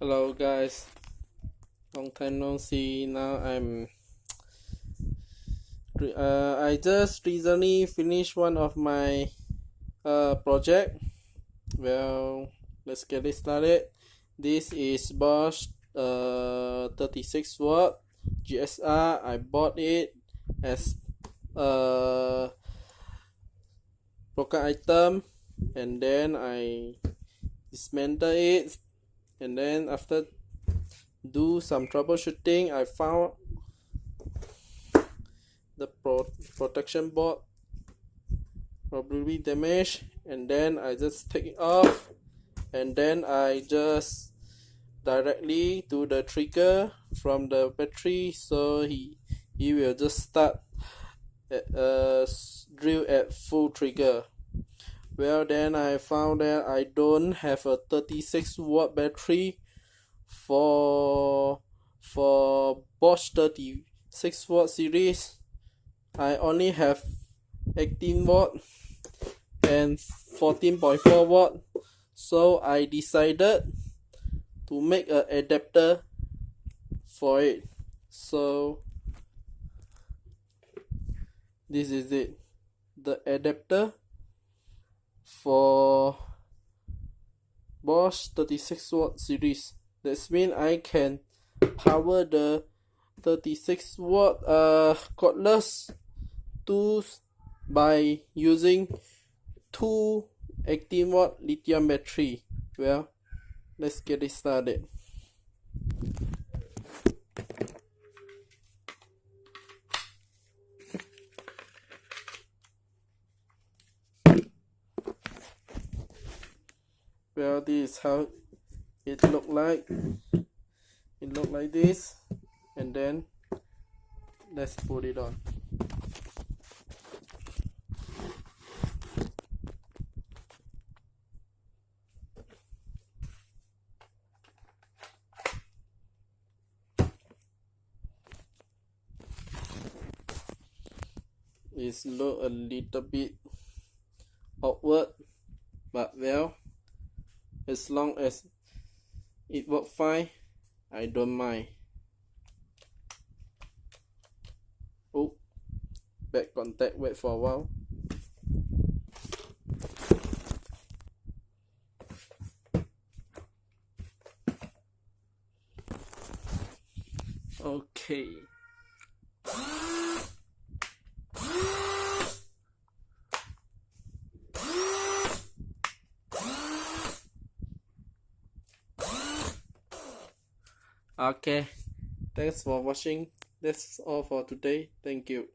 Hello guys, long time no see. Now I just recently finished one of my project. Well, let's get it started. This is Bosch 36 watt GSR. I bought it as a broken item, and then I dismantle it, and then after do some troubleshooting, I found the protection board probably damaged, and then I just take it off, and then I just directly to the trigger from the battery, so he will just start at, drill at full trigger. Well, then I found that I don't have a 36 watt battery for Bosch 36 watt series. I only have 18 watt and 14.4 watt, so I decided to make an adapter for it. So this is it, the adapter for Bosch 36 watt series. That means I can power the 36 watt cordless tools by using two 18 watt lithium battery. Well, let's get it started. Well, this is how it look like. It look like this, and then let's put it on. It look a little bit awkward, but well, as long as it work fine, I don't mind. Oh, bad contact, wait for a while. Okay. Okay, thanks for watching. That's all for today. Thank you.